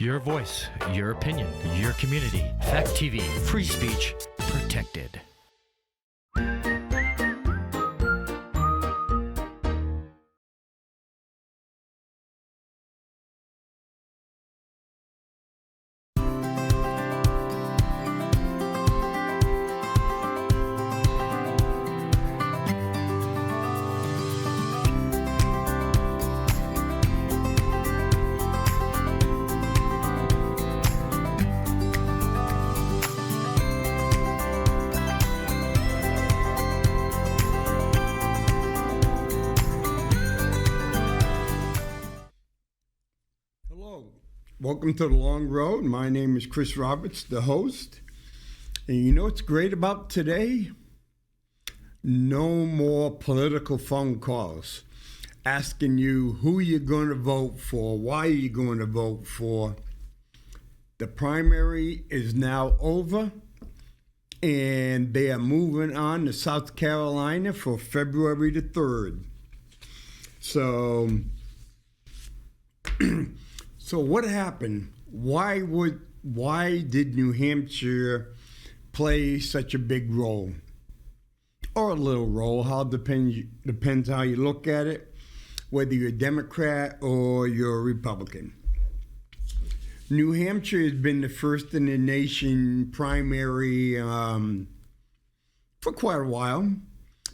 Your voice, your opinion, your community. Fact TV, free speech protected. Welcome to The Long Road. My name is Kris Roberts, the host. And you know what's great about today? No more political phone calls asking you who you're going to vote for, why you're going to vote for. The primary is now over, and they are moving on to South Carolina for February the 3rd. So what happened? Why did New Hampshire play such a big role? Or a little role, depends how you look at it, whether you're a Democrat or you're a Republican. New Hampshire has been the first in the nation primary for quite a while.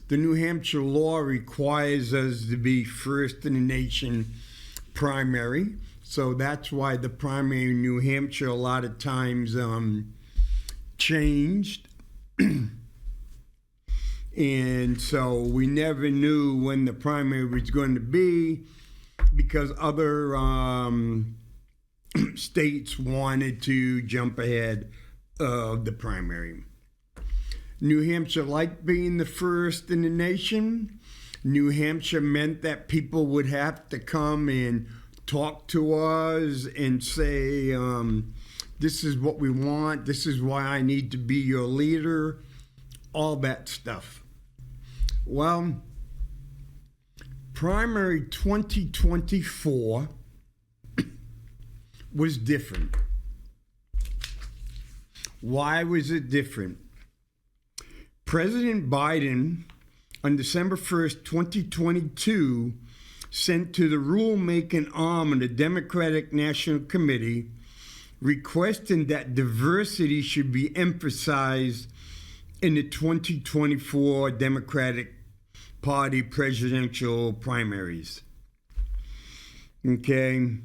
The New Hampshire law requires us to be first in the nation primary. So that's why the primary in New Hampshire a lot of times changed. And so we never knew when the primary was going to be because other states wanted to jump ahead of the primary. New Hampshire liked being the first in the nation. New Hampshire meant that people would have to come and talk to us and say, this is what we want, this is why I need to be your leader, all that stuff. Well, primary 2024 was different. Why was it different? President Biden, on December 1st, 2022, sent to the rulemaking arm of the Democratic National Committee requesting that diversity should be emphasized in the 2024 Democratic Party presidential primaries. Okay,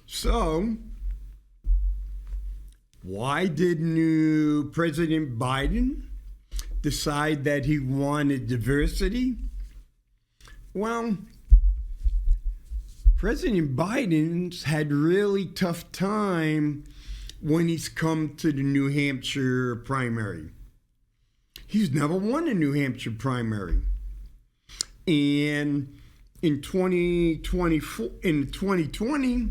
so why did new President Biden decide that he wanted diversity? Well, President Biden's had really tough time when he's come to the New Hampshire primary. He's never won a New Hampshire primary. And in 2020,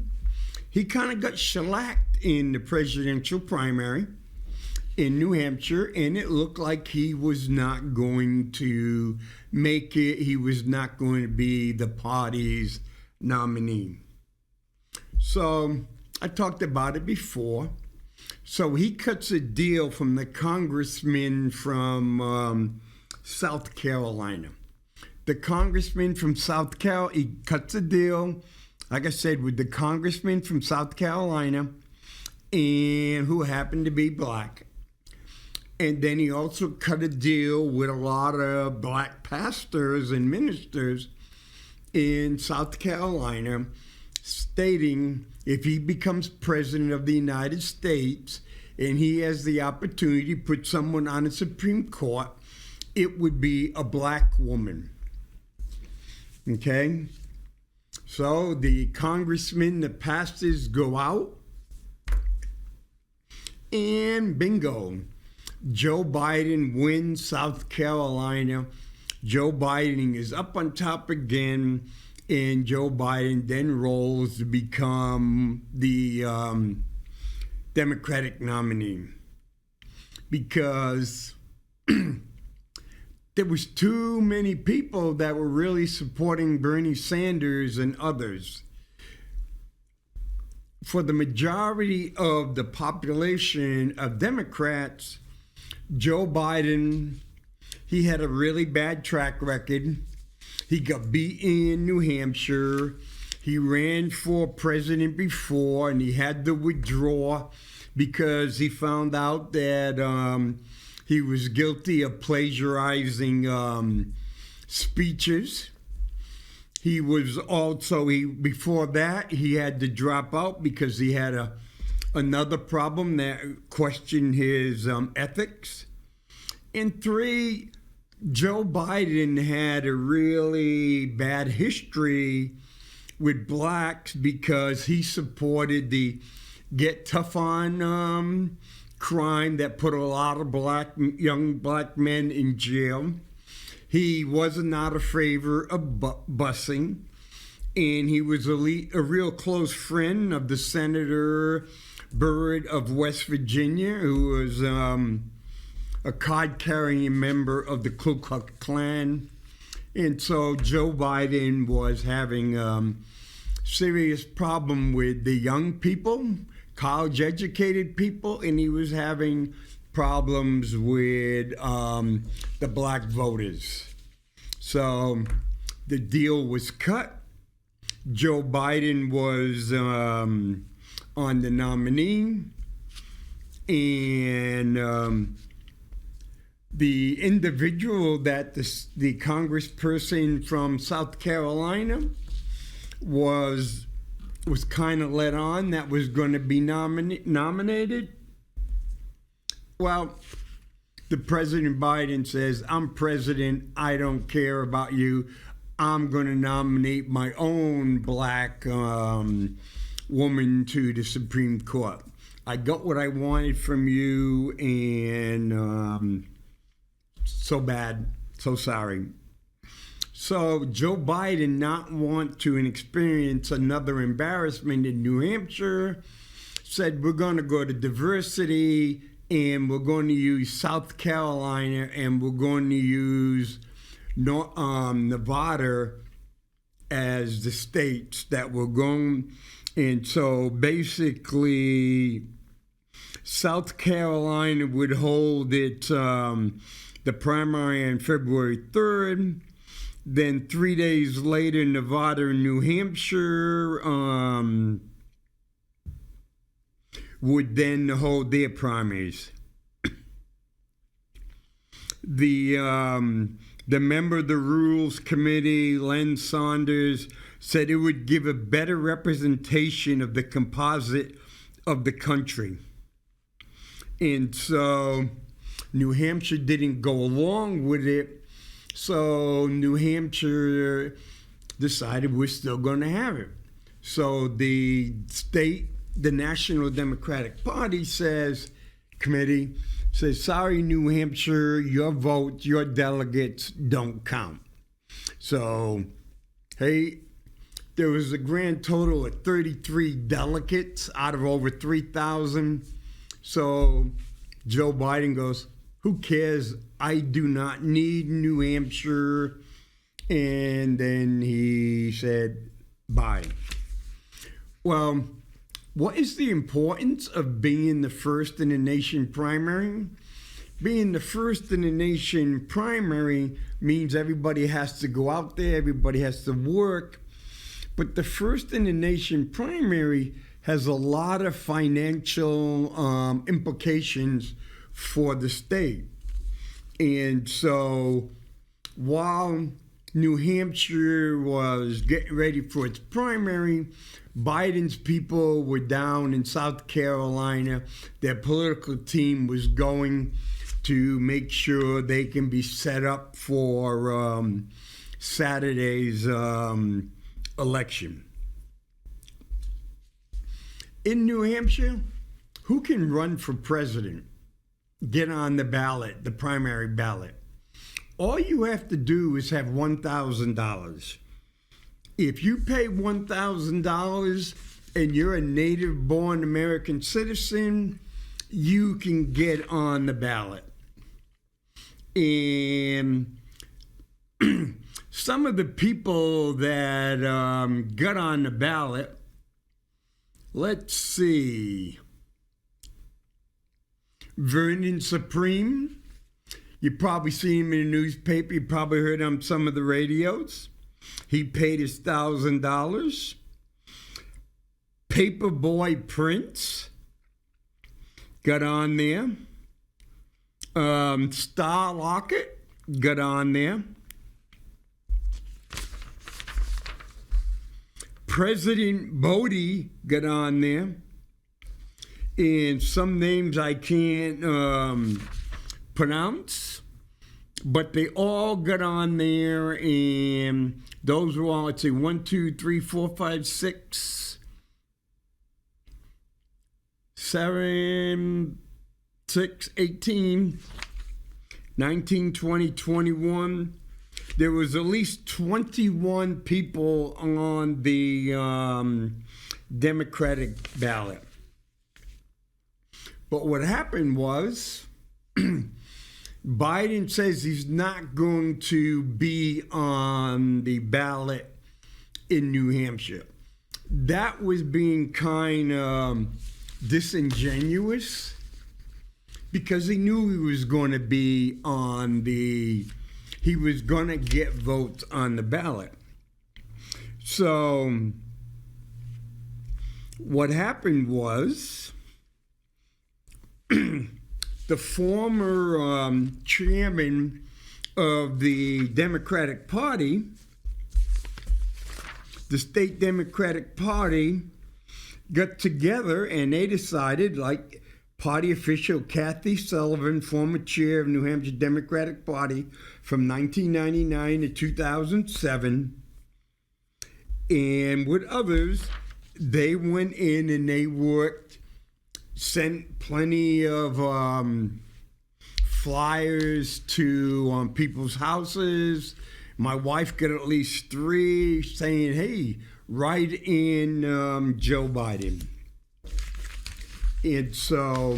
he kind of got shellacked in the presidential primary in New Hampshire, and it looked like he was not going to make it. He was not going to be the party's nominee. So I talked about it before. So he cuts a deal from the congressman from South Carolina. The congressman from South Carolina, he cuts a deal, like I said, with the congressman from South Carolina, and who happened to be black. And then he also cut a deal with a lot of black pastors and ministers in South Carolina, stating if he becomes president of the United States and he has the opportunity to put someone on the Supreme Court, it would be a black woman. Okay? So the congressmen, the pastors go out, and bingo. Joe Biden wins South Carolina. Joe Biden is up on top again, and Joe Biden then rolls to become the Democratic nominee because there was too many people that were really supporting Bernie Sanders and others. for the majority of the population of Democrats, Joe Biden, he had a really bad track record. He got beat in New Hampshire. He ran for president before, and he had to withdraw because he found out that he was guilty of plagiarizing speeches. He was also, before that, he had to drop out because he had another problem that questioned his ethics. And 3, Joe Biden had a really bad history with blacks because he supported the Get Tough on crime that put a lot of young black men in jail. He was not a favor of busing, and he was a real close friend of the Senator Byrd of West Virginia, who was a card-carrying member of the Ku Klux Klan. And so Joe Biden was having serious problem with the young people, college-educated people, and he was having problems with the black voters. So the deal was cut. Joe Biden was on the nominee, and the individual that the congressperson from South Carolina was kind of let on that was going to be nominated. Well, the President Biden says, I'm president, I don't care about you. I'm going to nominate my own black woman to the Supreme Court. I got what I wanted from you, and so bad, so sorry. So Joe Biden not want to experience another embarrassment in New Hampshire, said we're going to go to diversity, and we're going to use South Carolina, and we're going to use Nevada as the states that we're going. And so basically, South Carolina would hold its the primary on February 3rd. Then 3 days later, Nevada and New Hampshire would then hold their primaries. The member of the Rules Committee, Len Saunders, said it would give a better representation of the composite of the country. And so New Hampshire didn't go along with it. So New Hampshire decided we're still going to have it. So the National Democratic Party committee says, sorry, New Hampshire, your votes, your delegates don't count. So, hey, there was a grand total of 33 delegates out of over 3,000. So Joe Biden goes, who cares? I do not need New Hampshire. And then he said, bye. Well, what is the importance of being the first in the nation primary? Being the first in the nation primary means everybody has to go out there, everybody has to work. But the first in the nation primary has a lot of financial implications for the state. And so while New Hampshire was getting ready for its primary, Biden's people were down in South Carolina. Their political team was going to make sure they can be set up for Saturday's election. In New Hampshire, who can run for president? Get on the ballot, the primary ballot. All you have to do is have $1,000. If you pay $1,000 and you're a native-born American citizen, you can get on the ballot. And some of the people that got on the ballot Let's see. Vernon Supreme. You probably seen him in the newspaper. You probably heard him on some of the radios. He paid his $1,000. Paperboy Prince got on there. Star Locket got on there. President Bodie got on there. And some names I can't pronounce, but they all got on there, and those were all, let's see, 1, 2, 3, 4, 5, 6, 7, 6, 18, 19, 20, 21. There was at least 21 people on the Democratic ballot. But what happened was Biden says he's not going to be on the ballot in New Hampshire. That was being kind of disingenuous because he knew he was going to be he was going to get votes on the ballot. So what happened was the former chairman of the Democratic Party, the state Democratic Party, got together and they decided, like party official Kathy Sullivan, former chair of New Hampshire Democratic Party from 1999 to 2007, and with others, they went in and they worked, sent plenty of flyers to people's houses. My wife got at least 3 saying, hey, write in Joe Biden. And so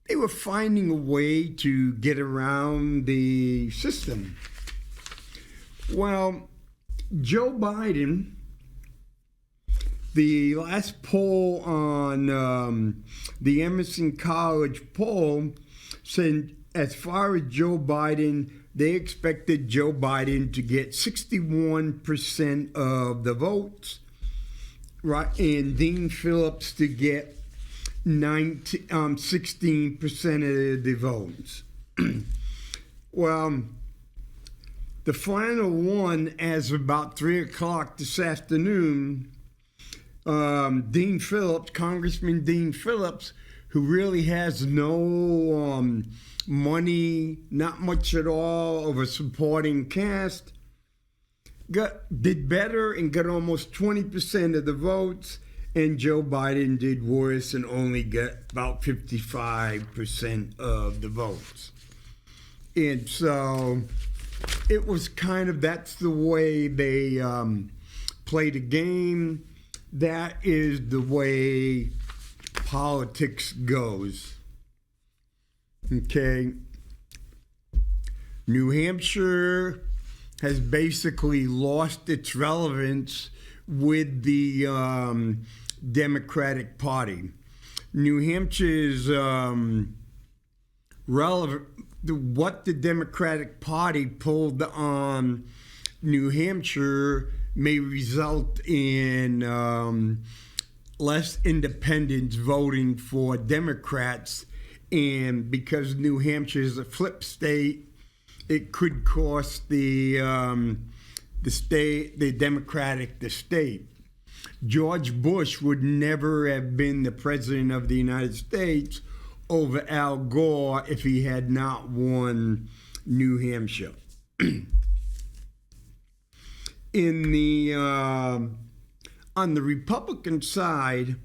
they were finding a way to get around the system. Well, Joe Biden, the last poll on the Emerson College poll said, as far as Joe Biden, they expected Joe Biden to get 61% of the votes, right, and Dean Phillips to get 16% of the votes. Well, the final one, as of about 3 o'clock this afternoon, Dean Phillips, Congressman Dean Phillips, who really has no money, not much at all of a supporting cast, did better and got almost 20% of the votes, and Joe Biden did worse and only got about 55% of the votes. And so it was kind of, that's the way they play the game. That is the way politics goes. Okay. New Hampshire has basically lost its relevance with the Democratic Party. New Hampshire's relevant, what the Democratic Party pulled on New Hampshire may result in less independents voting for Democrats, and because New Hampshire is a flip state, it could cost the Democratic the state. George Bush would never have been the president of the United States over Al Gore if he had not won New Hampshire. In the on the Republican side,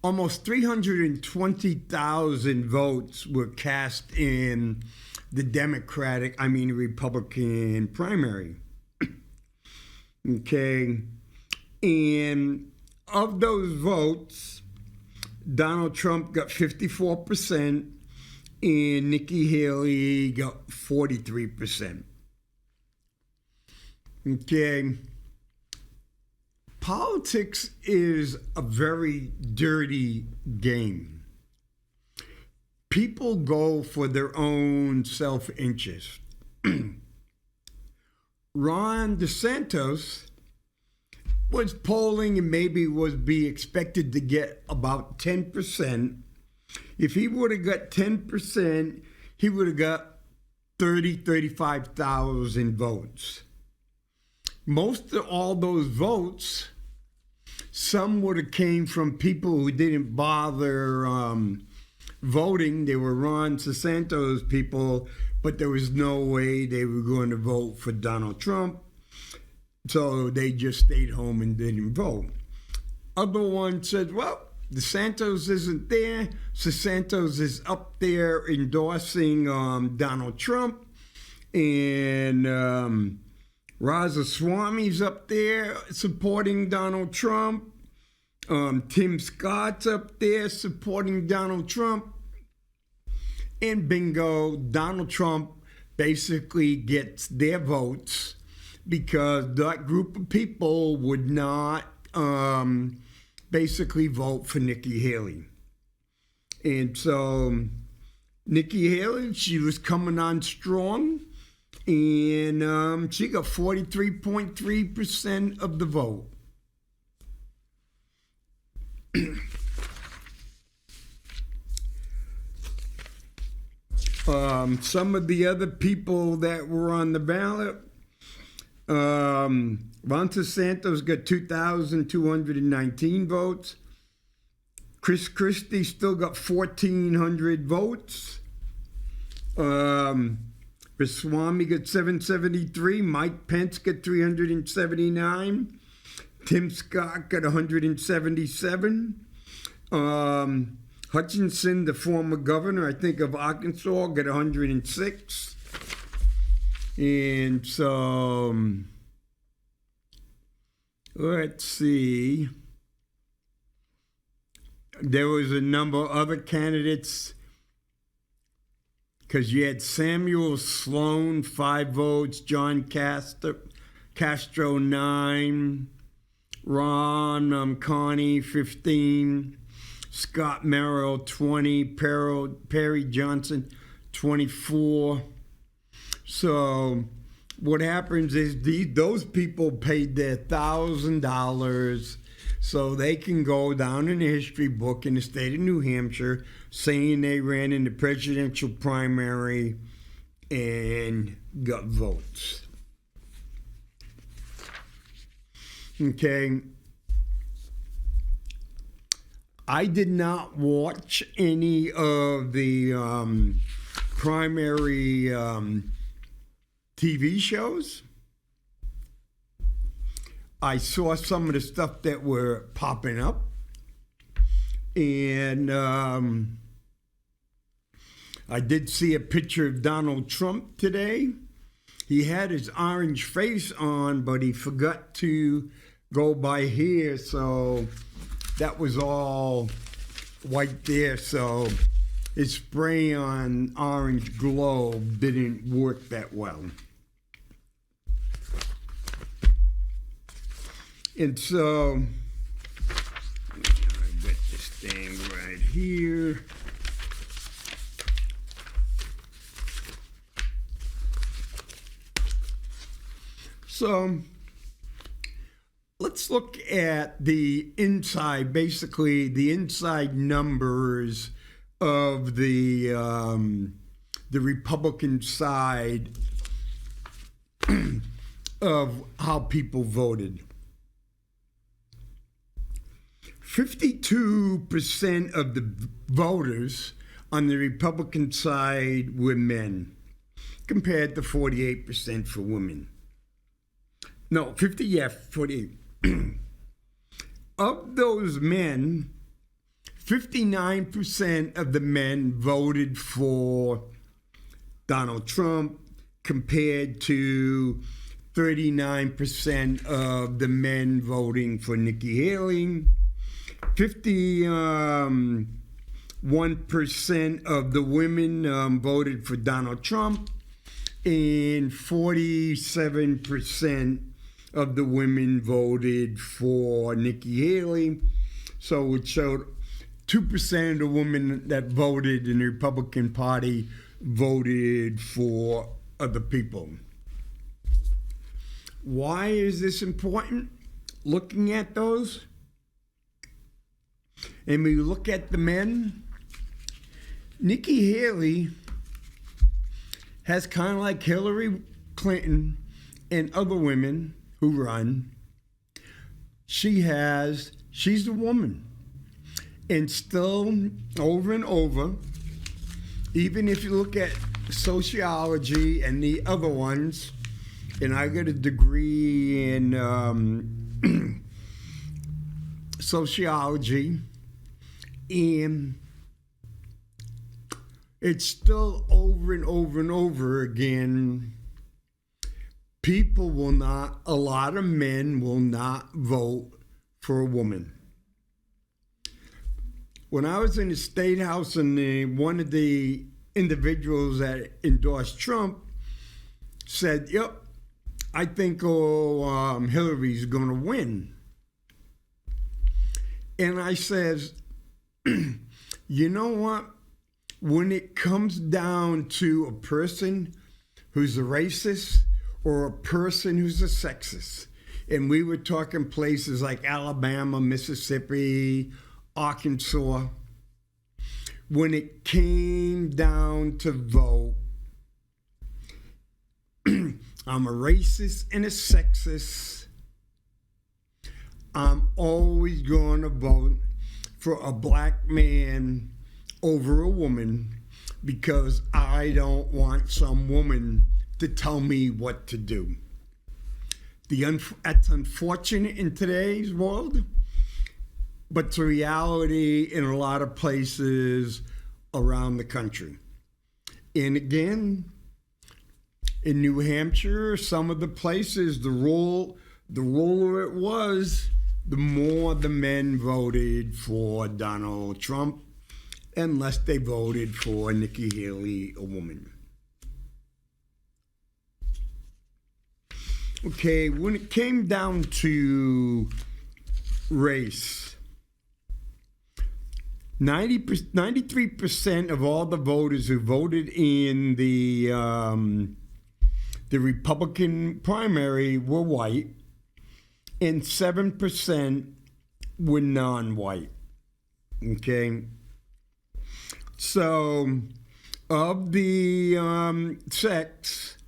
almost 320,000 votes were cast in the Republican primary. Okay. And of those votes, Donald Trump got 54% and Nikki Haley got 43%. Okay. Politics is a very dirty game. People go for their own self-interest. Ron DeSantis was polling and maybe was be expected to get about 10%. If he would have got 10%, he would have got 35,000 votes. Most of all those votes, some would have came from people who didn't bother voting. They were Ron DeSantis people, but there was no way they were going to vote for Donald Trump. So they just stayed home and didn't vote. Other ones said, well, DeSantis isn't there. DeSantis is up there endorsing Donald Trump. And Ramaswamy's up there supporting Donald Trump. Tim Scott's up there supporting Donald Trump. And bingo, Donald Trump basically gets their votes because that group of people would not basically vote for Nikki Haley. And so Nikki Haley, she was coming on strong, and she got 43.3% of the vote. Some of the other people that were on the ballot, Ron DeSantis got 2,219 votes. Kris Christie still got 1,400 votes. Ramaswamy got 773. Mike Pence got 379. Tim Scott got 177. Hutchinson, the former governor, I think, of Arkansas, got 106. And so, let's see. There was a number of other candidates, because you had Samuel Sloan, 5 votes, John Castro, 9, Ron Carney, 15, Scott Merrill, 20, Perry Johnson, 24. So what happens is those people paid their $1,000 so they can go down in the history book in the state of New Hampshire saying they ran in the presidential primary and got votes. Okay. I did not watch any of the primary TV shows. I saw some of the stuff that were popping up. And I did see a picture of Donald Trump today. He had his orange face on, but he forgot to go by here, so that was all white there, so his spray on orange globe didn't work that well. And so, I got this thing right here. So, let's look at the inside, basically the inside numbers of the Republican side of how people voted. 52% of the voters on the Republican side were men, compared to 48% for women. No, 48. Of those men, 59% of the men voted for Donald Trump, compared to 39% of the men voting for Nikki Haley. 51% of the women voted for Donald Trump, and 47% of the women voted for Nikki Haley. So it showed 2% of the women that voted in the Republican Party voted for other people. Why is this important? Looking at those, and we look at the men, Nikki Haley has kind of like Hillary Clinton and other women who run. She's the woman. And still, over and over, even if you look at sociology and the other ones, and I got a degree in sociology, and it's still over and over and over again, a lot of men will not vote for a woman. When I was in the State House and one of the individuals that endorsed Trump said, yep, I think Hillary's going to win. And I says, you know what? When it comes down to a person who's a racist or a person who's a sexist, and we were talking places like Alabama, Mississippi, Arkansas, when it came down to vote, I'm a racist and a sexist. I'm always going to vote for a black man over a woman because I don't want some woman to tell me what to do. That's unfortunate in today's world, but it's a reality in a lot of places around the country. And again, in New Hampshire, some of the places, the ruler it was, the more the men voted for Donald Trump, and less they voted for Nikki Haley, a woman. Okay, when it came down to race, 93% of all the voters who voted in the Republican primary were white, and 7% were non-white. Okay? So, of the sex,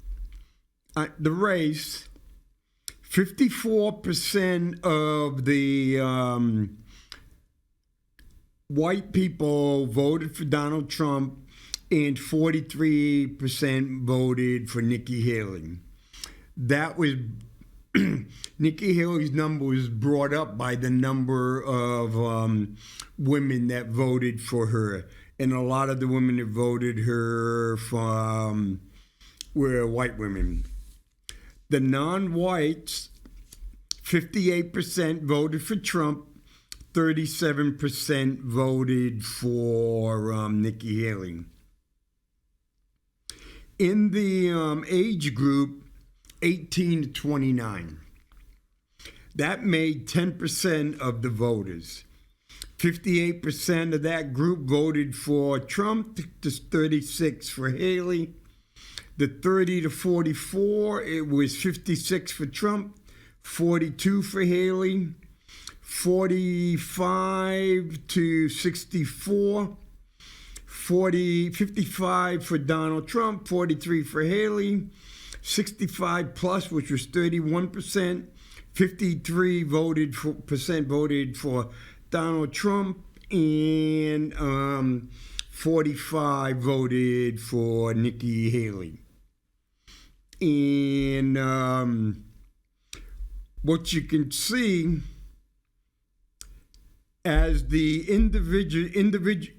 the race, 54% of the white people voted for Donald Trump, and 43% voted for Nikki Haley. That was Nikki Haley's number was brought up by the number of women that voted for her, and a lot of the women that voted her were white women. The non-whites, 58% voted for Trump, 37% voted for Nikki Haley. In the age group 18 to 29, that made 10% of the voters. 58% of that group voted for Trump, just 36 for Haley. The 30 to 44, it was 56 for Trump, 42 for Haley. 45 to 64, 55 for Donald Trump, 43 for Haley, 65 plus, which was 31%, 53 voted for Donald Trump, and 45 voted for Nikki Haley. And what you can see, as the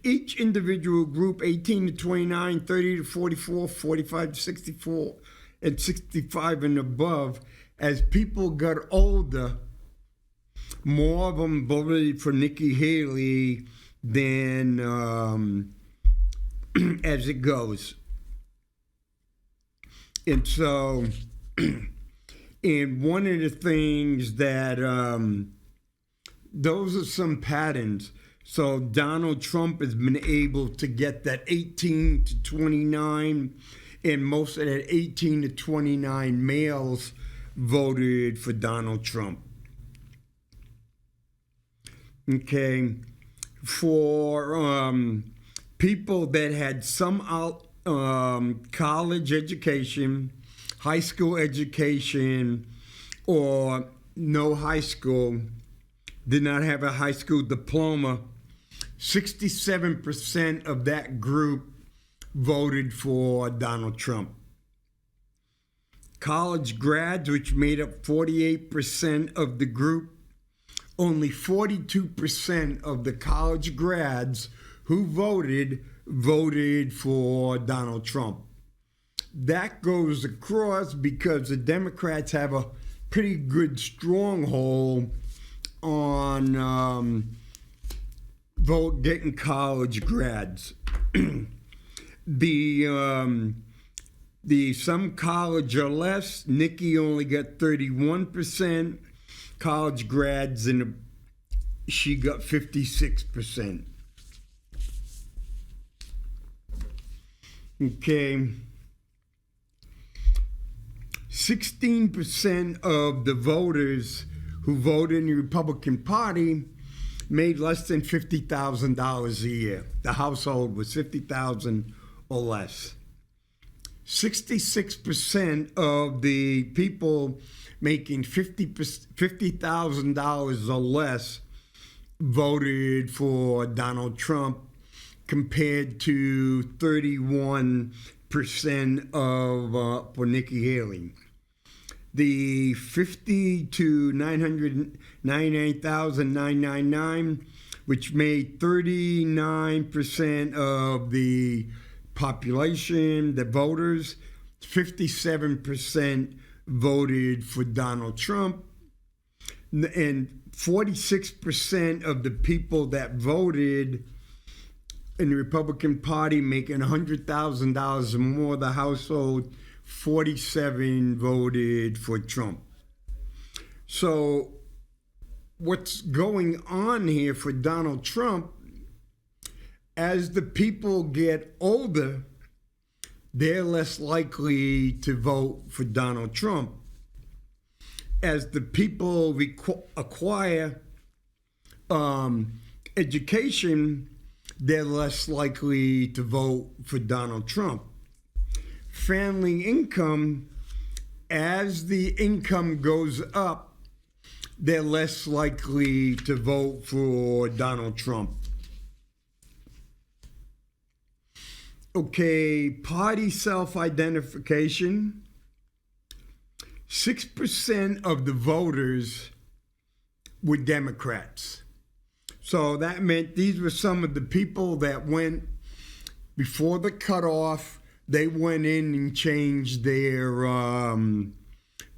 each individual group, 18 to 29, 30 to 44, 45 to 64, and 65 and above, as people got older, more of them voted for Nikki Haley than as it goes. And so And one of the things that, those are some patterns. So Donald Trump has been able to get that 18 to 29, and most of that 18 to 29 males voted for Donald Trump. Okay, for people that had some college education, high school education, or no high school, did not have a high school diploma, 67% of that group voted for Donald Trump. College grads, which made up 48% of the group, only 42% of the college grads who voted for Donald Trump. That goes across because the Democrats have a pretty good stronghold on getting college grads. The some college or less, Nikki only got 31% college grads, and she got 56%. Okay. 16% of the voters who voted in the Republican Party made less than $50,000 a year. The household was $50,000 or less. 66% of the people making $50,000 or less voted for Donald Trump, compared to 31% for Nikki Haley. The 50 to 999,999, which made 39% of the population, the voters, 57% voted for Donald Trump, and 46% of the people that voted in the Republican Party making $100,000 or more, the household, 47 voted for Trump. So what's going on here for Donald Trump, as the people get older, they're less likely to vote for Donald Trump. As the people acquire education, they're less likely to vote for Donald Trump. Family income, as the income goes up, they're less likely to vote for Donald Trump. Okay, party self-identification. 6% of the voters were Democrats. So that meant these were some of the people that went before the cutoff. They went in and changed their,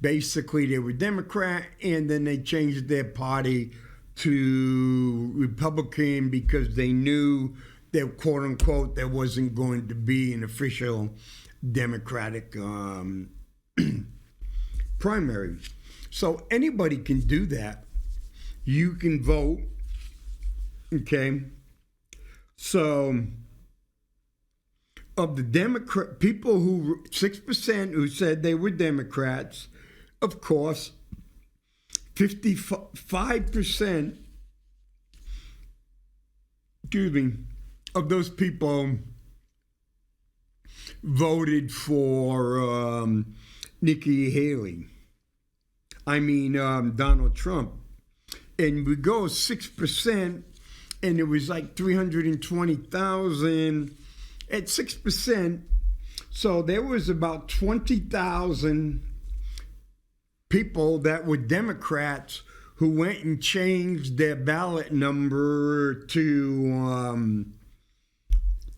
basically they were Democrat, and then they changed their party to Republican because they knew that, quote unquote, there wasn't going to be an official Democratic primary. So anybody can do that. You can vote. Okay. So of the Democrat people who 6% who said they were Democrats, of course, 55%, of those people voted for Nikki Haley. Donald Trump. And we go 6%, and it was like 320,000 at 6%. So there was about 20,000 people that were Democrats who went and changed their ballot number to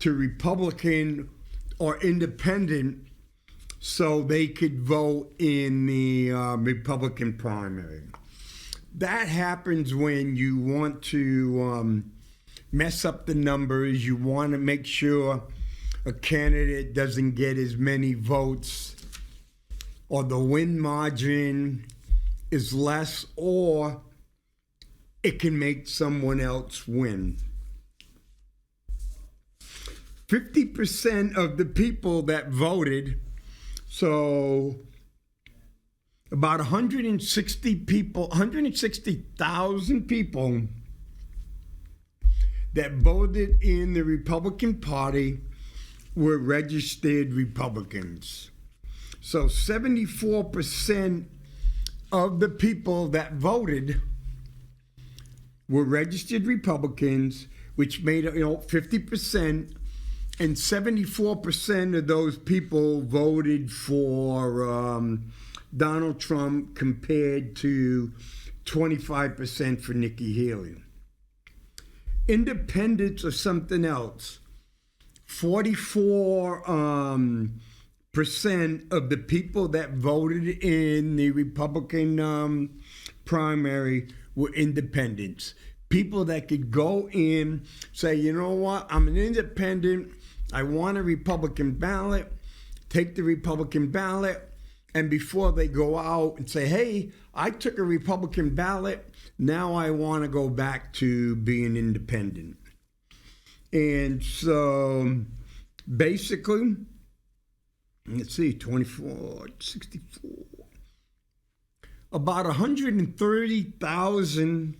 Republican or Independent so they could vote in the Republican primary. That happens when you want to mess up the numbers. You want to make sure a candidate doesn't get as many votes or the win margin is less, or it can make someone else win. 50% of the people that voted, so about 160,000 people that voted in the Republican Party were registered Republicans. So 74% of the people that voted were registered Republicans, which made 50%, and 74% of those people voted for Donald Trump compared to 25% for Nikki Haley. Independents are something else. 44% of the people that voted in the Republican primary were independents. People that could go in, say, you know what, I'm an independent, I want a Republican ballot, take the Republican ballot, and before they go out and say, hey, I took a Republican ballot, now I want to go back to being independent. And so basically, let's see, 24, 64, about 130,000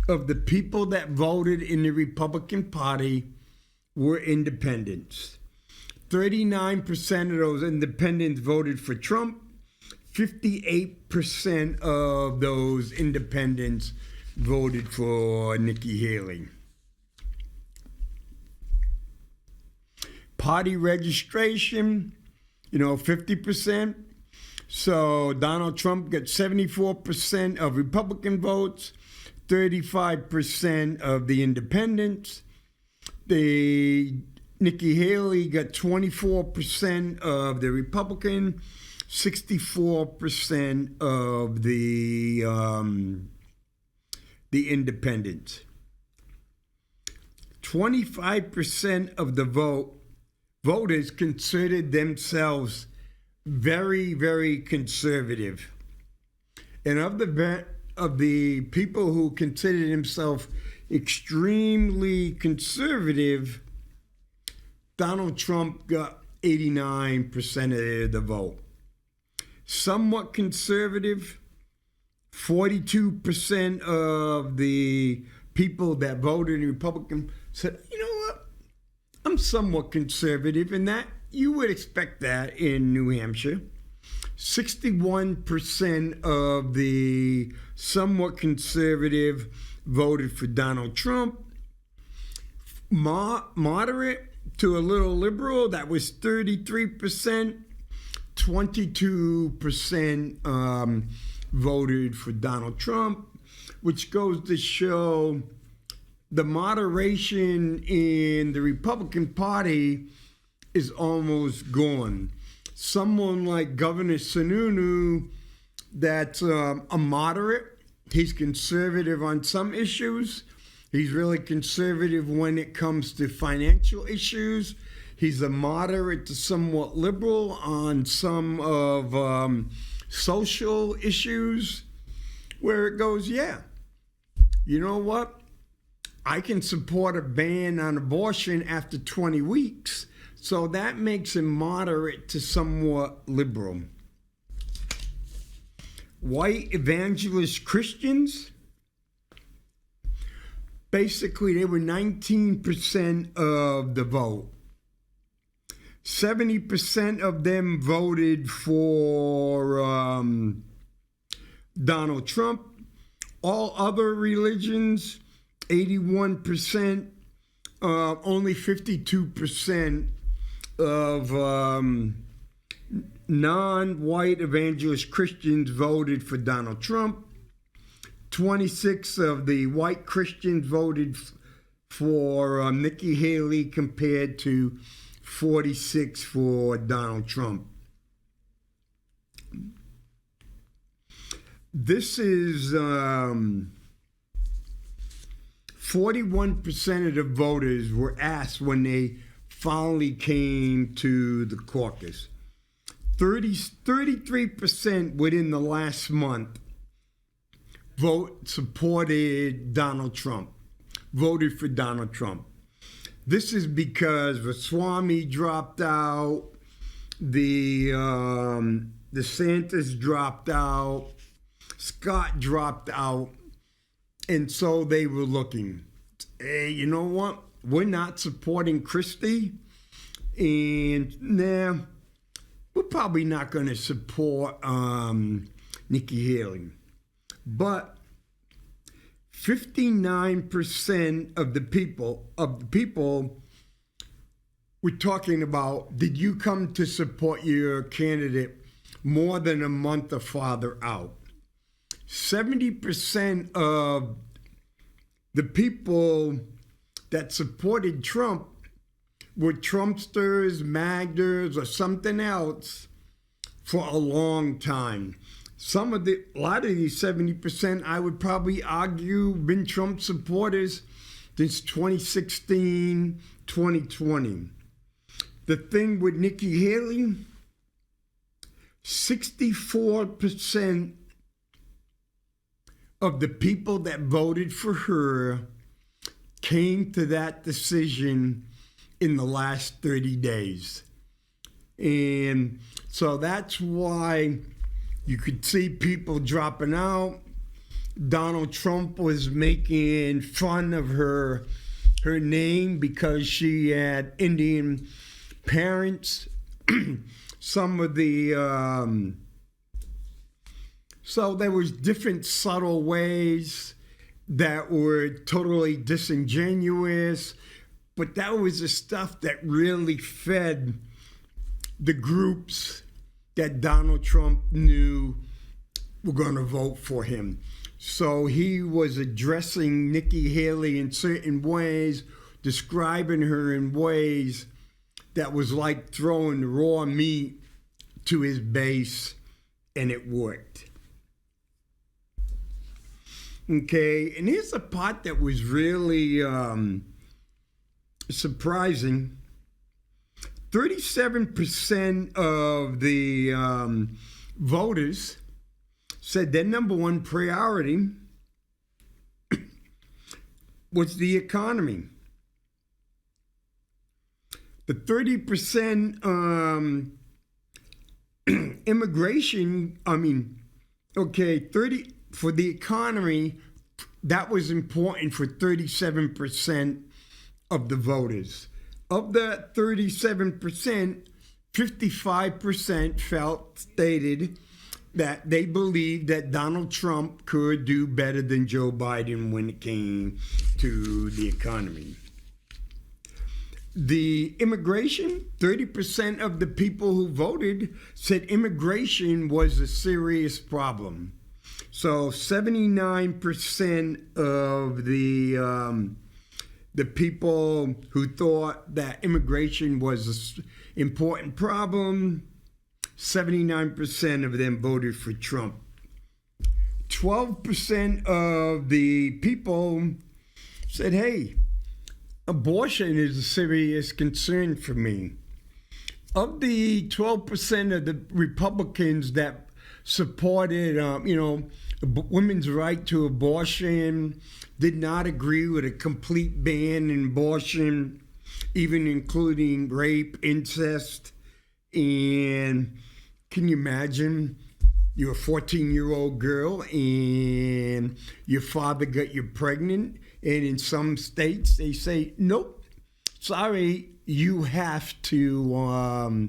of the people that voted in the Republican Party were independents. 39% of those independents voted for Trump. 58% of those independents voted for Nikki Haley. Party registration, 50%. So Donald Trump got 74% of Republican votes, 35% of the independents. Nikki Haley got 24% of the Republican, 64% of the independents. 25% of the voters considered themselves very, very conservative. And of the people who considered themselves extremely conservative, Donald Trump got 89% of the vote. Somewhat conservative, 42% of the people that voted Republican said, you know what, I'm somewhat conservative, and that you would expect that in New Hampshire. 61% of the somewhat conservative voted for Donald Trump. Moderate to a little liberal, that was 33%. 22% voted for Donald Trump, which goes to show the moderation in the Republican Party is almost gone. Someone like Governor Sununu, that's a moderate. He's conservative on some issues. He's really conservative when it comes to financial issues. He's a moderate to somewhat liberal on some of social issues, where it goes, yeah, you know what? I can support a ban on abortion after 20 weeks. So that makes him moderate to somewhat liberal. White evangelist Christians, basically they were 19% of the vote. 70% of them voted for Donald Trump. All other religions, 81%, only 52% of non-white evangelist Christians voted for Donald Trump. 26 of the white Christians voted for Nikki Haley compared to 46 for Donald Trump. This is 41% of the voters were asked when they finally came to the caucus. 33% within the last month supported Donald Trump, voted for Donald Trump. This is because Ramaswamy dropped out, the DeSantis dropped out, Scott dropped out, and so they were looking, hey, you know what? We're not supporting Christie, and we're probably not going to support Nikki Haley. But 59% of the people we're talking about, did you come to support your candidate more than a month or farther out? 70% of the people that supported Trump were Trumpsters, Magders, or something else for a long time. A lot of these 70%, I would probably argue, been Trump supporters since 2016, 2020. The thing with Nikki Haley, 64% of the people that voted for her came to that decision in the last 30 days. And so that's why you could see people dropping out. Donald Trump was making fun of her name because she had Indian parents. Some of the so there was different subtle ways that were totally disingenuous, but that was the stuff that really fed the groups that Donald Trump knew were going to vote for him. So he was addressing Nikki Haley in certain ways, describing her in ways that was like throwing raw meat to his base, and it worked. Okay, and here's the part that was really surprising. 37% of the voters said their number one priority was the economy. The 30% immigration, 30 for the economy, that was important for 37% of the voters. Of the 37%, 55% stated that they believed that Donald Trump could do better than Joe Biden when it came to the economy. The immigration, 30% of the people who voted said immigration was a serious problem. So 79% of the people who thought that immigration was an important problem, 79% of them voted for Trump. 12% of the people said, hey, abortion is a serious concern for me. Of the 12% of the Republicans that supported, women's right to abortion, did not agree with a complete ban in abortion, even including rape, incest. And can you imagine? You're a 14-year-old girl and your father got you pregnant, and in some states they say, nope, sorry, you have to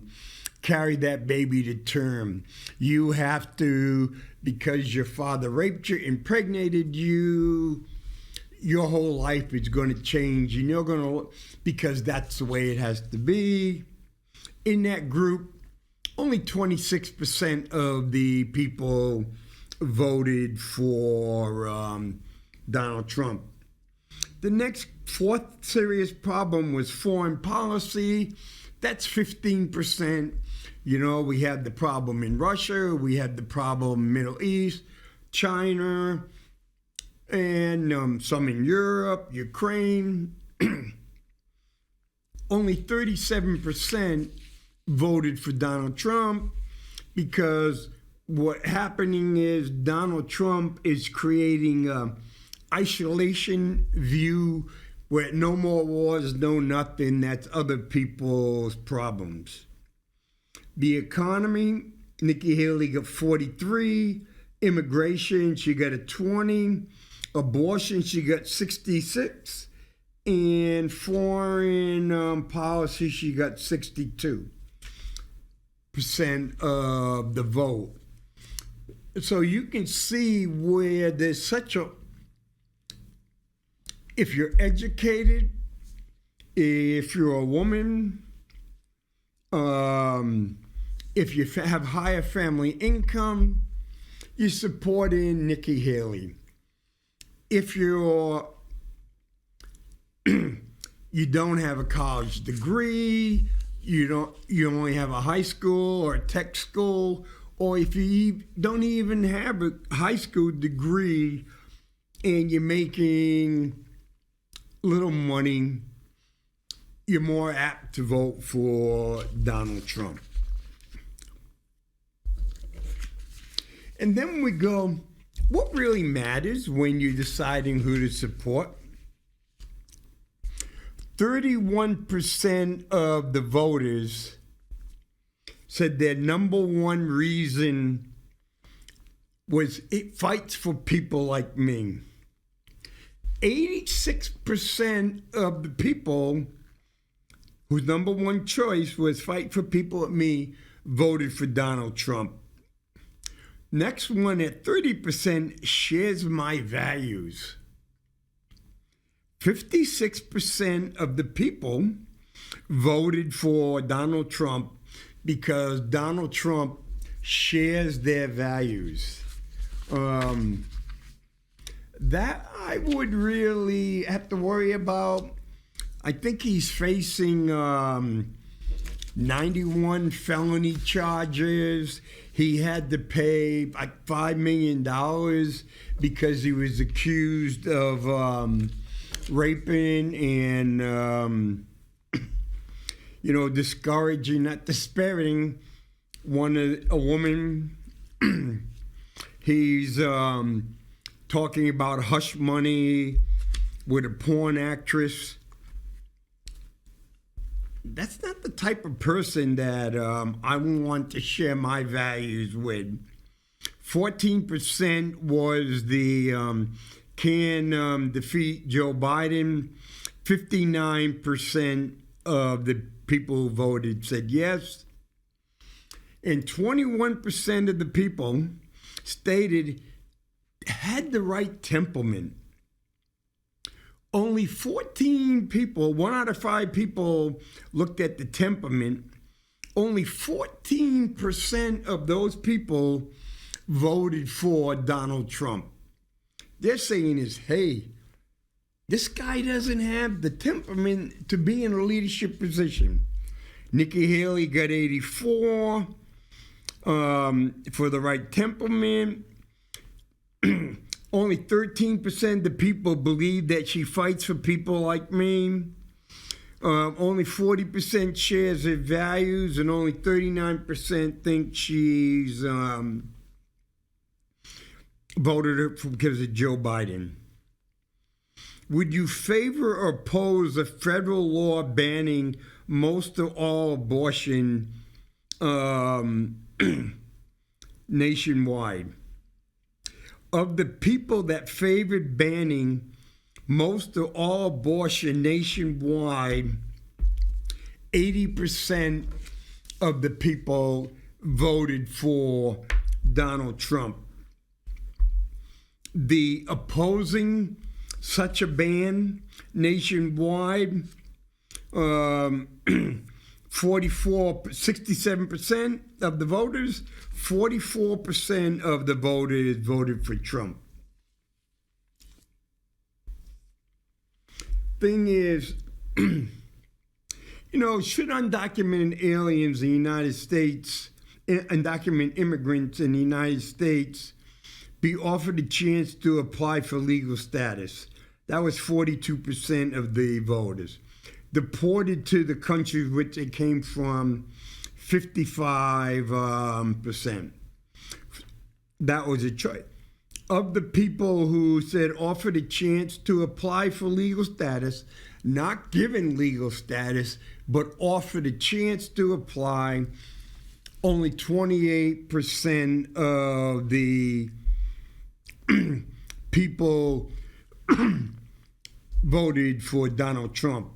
carry that baby to term. You have to, because your father raped you, impregnated you, your whole life is going to change, and you're going to, because that's the way it has to be. In that group, only 26% of the people voted for Donald Trump. The next fourth serious problem was foreign policy. That's 15%. We had the problem in Russia, we had the problem in Middle East, China, and some in Europe, Ukraine. Only 37% voted for Donald Trump. because what happening is Donald Trump is creating a isolation view where no more wars, no nothing, that's other people's problems. The economy, Nikki Haley got 43. Immigration, she got a 20. Abortion, she got 66. And foreign policy, she got 62% of the vote. So you can see where there's such a, if you're educated, if you're a woman, if you have higher family income, you're supporting Nikki Haley. If you're you don't have a college degree, you only have a high school or a tech school, or if you don't even have a high school degree and you're making little money, you're more apt to vote for Donald Trump. And then we go, what really matters when you're deciding who to support? 31% of the voters said their number one reason was it fights for people like me. 86% of the people whose number one choice was fight for people like me voted for Donald Trump. Next one at 30% shares my values. 56% of the people voted for Donald Trump because Donald Trump shares their values. That I would really have to worry about. I think he's facing 91 felony charges. He had to pay like $5 million because he was accused of raping and, discouraging, not disparaging, a woman. He's talking about hush money with a porn actress. That's not the type of person that I want to share my values with. 14% was the can defeat Joe Biden. 59% of the people who voted said yes. And 21% of the people stated had the right temperament. Only 14 people, 1 out of 5 people looked at the temperament. Only 14% of those people voted for Donald Trump. They're saying is, hey, this guy doesn't have the temperament to be in a leadership position. Nikki Haley got 84 for the right temperament. Only 13% of the people believe that she fights for people like me. Only 40% shares her values, and only 39% think she's voted her because of Joe Biden. Would you favor or oppose a federal law banning most of all abortion nationwide? Of the people that favored banning most of all abortion nationwide, 80% of the people voted for Donald Trump. The opposing such a ban nationwide, 67% of the voters, 44% of the voters voted for Trump. Thing is, should undocumented aliens in the United States, undocumented immigrants in the United States, be offered a chance to apply for legal status? That was 42% of the voters. Deported to the countries which they came from, 55%. That was a choice. Of the people who said offered a chance to apply for legal status, not given legal status, but offered a chance to apply, only 28% of the people voted for Donald Trump.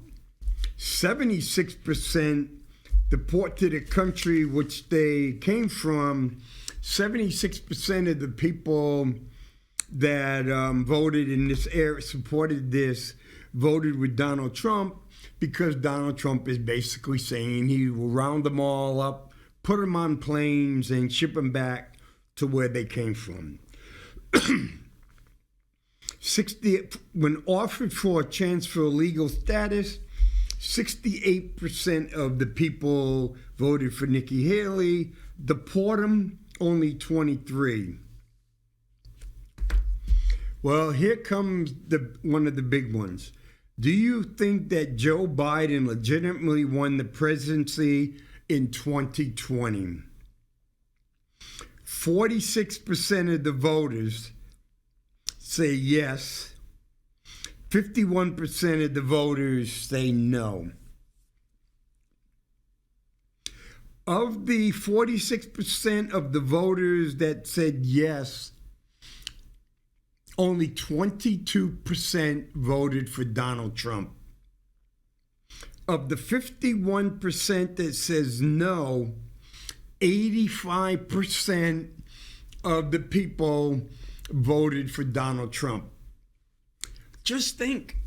76% deport to the country which they came from. 76% of the people that voted in this area, supported this, voted with Donald Trump because Donald Trump is basically saying he will round them all up, put them on planes, and ship them back to where they came from. When offered for a chance for legal status, 68% of the people voted for Nikki Haley. Deport them, only 23%. Well, here comes one of the big ones. Do you think that Joe Biden legitimately won the presidency in 2020? 46% of the voters say yes. 51% of the voters say no. Of the 46% of the voters that said yes, only 22% voted for Donald Trump. Of the 51% that says no, 85% of the people voted for Donald Trump. Just think,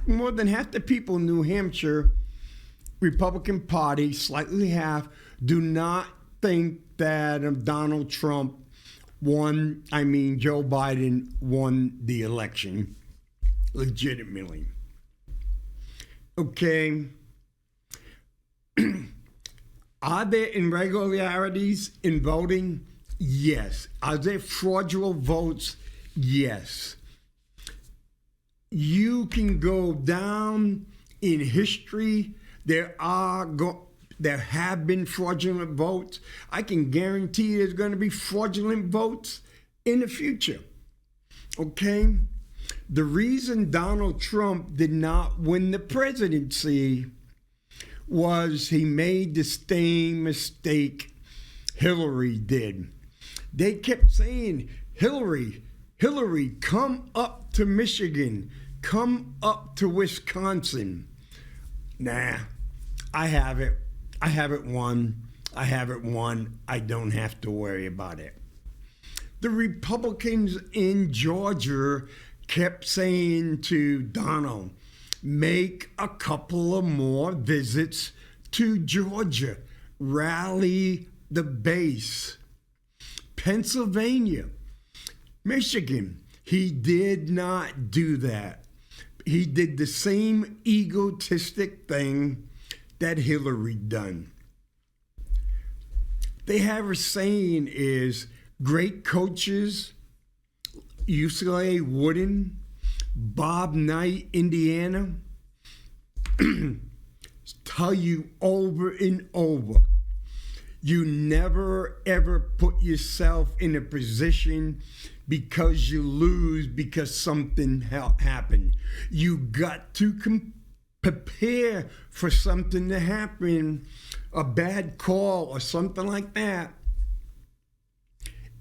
more than half the people in New Hampshire, Republican Party, slightly half, do not think that Joe Biden won the election legitimately. Okay. Are there irregularities in voting? Yes. Are there fraudulent votes? Yes. You can go down in history. There have been fraudulent votes. I can guarantee there's going to be fraudulent votes in the future. Okay? The reason Donald Trump did not win the presidency was he made the same mistake Hillary did. They kept saying, Hillary, come up to Michigan, come up to Wisconsin. Nah, I have it won. I don't have to worry about it. The Republicans in Georgia kept saying to Donald, make a couple of more visits to Georgia. Rally the base. Pennsylvania, Michigan, he did not do that. He did the same egotistic thing that Hillary done. They have a saying is, great coaches, UCLA Wooden, Bob Knight, Indiana, tell you over and over, you never ever put yourself in a position because you lose because something happened. You got to prepare for something to happen, a bad call or something like that,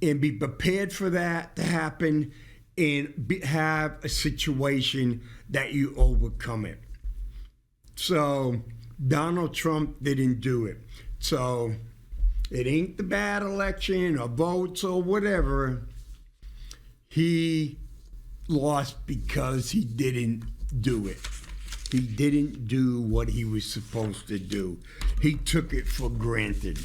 and be prepared for that to happen and have a situation that you overcome it. So Donald Trump didn't do it. So it ain't the bad election or votes or whatever. He lost because he didn't do it. He didn't do what he was supposed to do. He took it for granted.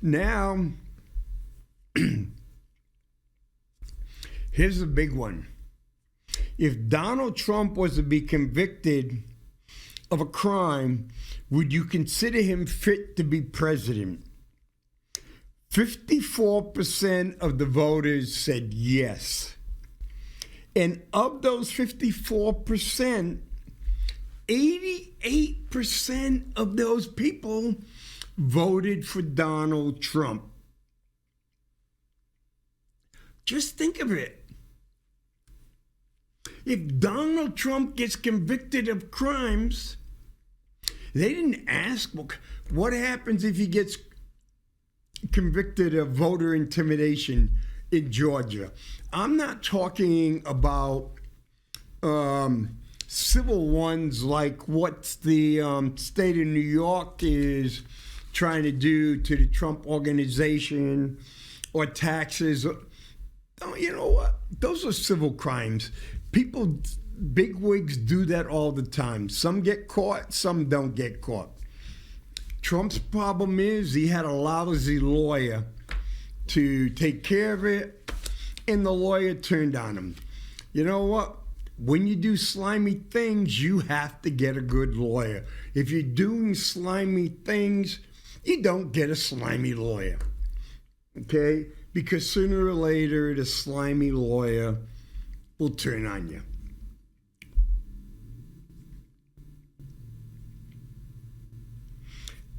Now, here's a big one. If Donald Trump was to be convicted of a crime, would you consider him fit to be president? 54% of the voters said yes. And of those 54%, 88% of those people voted for Donald Trump. Just think of it. If Donald Trump gets convicted of crimes, they didn't ask, what happens if he gets convicted of voter intimidation in Georgia? I'm not talking about civil ones like what the state of New York is trying to do to the Trump organization, or taxes. Oh, you know what? Those are civil crimes. People, bigwigs do that all the time. Some get caught, some don't get caught. Trump's problem is he had a lousy lawyer to take care of it, and the lawyer turned on him. You know what? When you do slimy things, you have to get a good lawyer. If you're doing slimy things, you don't get a slimy lawyer. Okay? Because sooner or later, the slimy lawyer will turn on you.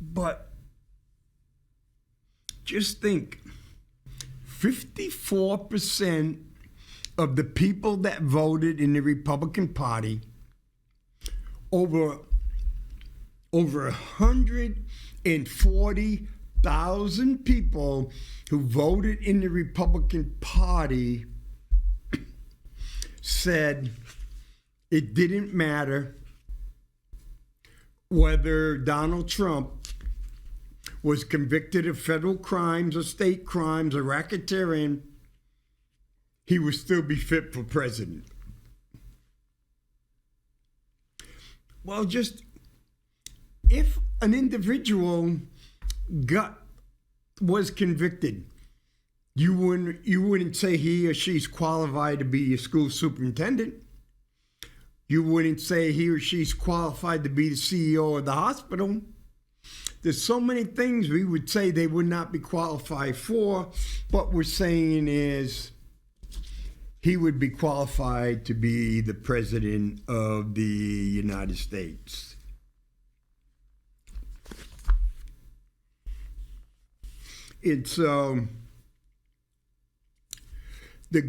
But just think, 54% of the people that voted in the Republican Party, over 140,000 people who voted in the Republican Party said it didn't matter whether Donald Trump was convicted of federal crimes or state crimes or racketeering, he would still be fit for president. Well, just if an individual was convicted, you wouldn't say he or she's qualified to be your school superintendent. You wouldn't say he or she's qualified to be the CEO of the hospital. There's so many things we would say they would not be qualified for. What we're saying is he would be qualified to be the president of the United States. It's the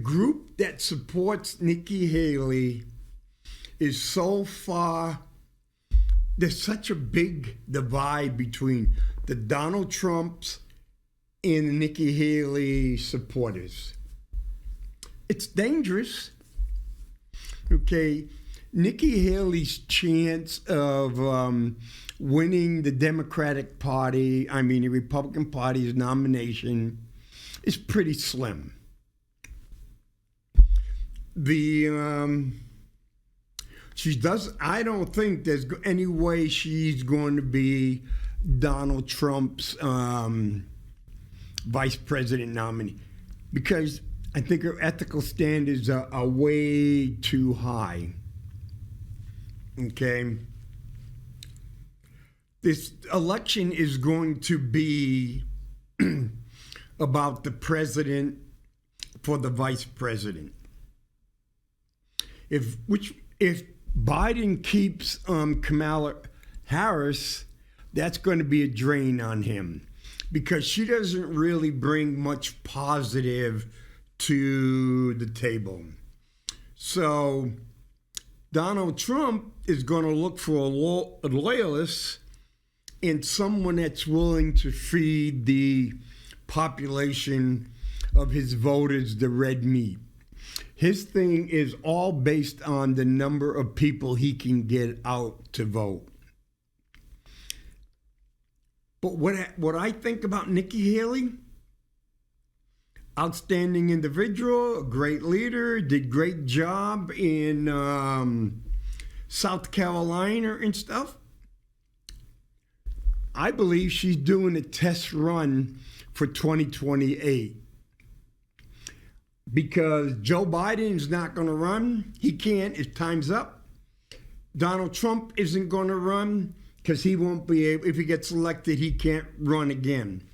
group that supports Nikki Haley is so far. There's such a big divide between the Donald Trumps and the Nikki Haley supporters. It's dangerous. Okay, Nikki Haley's chance of winning the Democratic Party, the Republican Party's nomination, is pretty slim. I don't think there's any way she's going to be Donald Trump's vice president nominee, because I think her ethical standards are way too high. Okay? This election is going to be about the president for the vice president. If Biden keeps Kamala Harris, that's going to be a drain on him, because she doesn't really bring much positive to the table. So Donald Trump is going to look for a loyalist and someone that's willing to feed the population of his voters the red meat. His thing is all based on the number of people he can get out to vote. But what I think about Nikki Haley, outstanding individual, a great leader, did great job in South Carolina and stuff. I believe she's doing a test run for 2028. Because Joe Biden's not going to run. He can't. His time's up. Donald Trump isn't going to run because he won't be able, if he gets elected, he can't run again.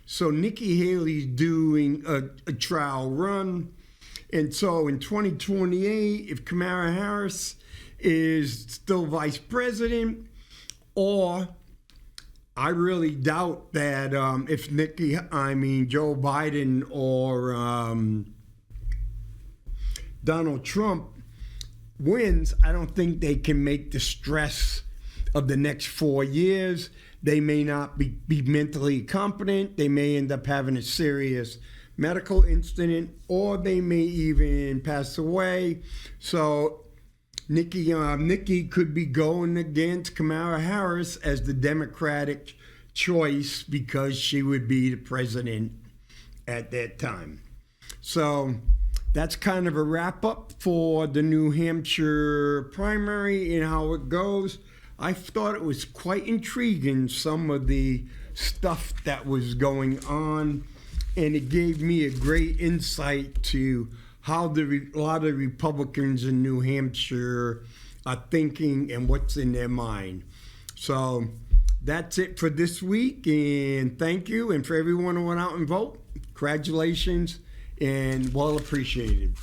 So Nikki Haley's doing a trial run. And so in 2028, if Kamala Harris is still vice president, or I really doubt that if Joe Biden or Donald Trump wins, I don't think they can make the stress of the next 4 years. They may not be mentally competent. They may end up having a serious medical incident, or they may even pass away. So Nikki could be going against Kamala Harris as the Democratic choice because she would be the president at that time. So that's kind of a wrap up for the New Hampshire primary and how it goes. I thought it was quite intriguing, some of the stuff that was going on, and it gave me a great insight to how a lot of Republicans in New Hampshire are thinking and what's in their mind. So that's it for this week, and thank you. And for everyone who went out and vote, congratulations and well appreciated.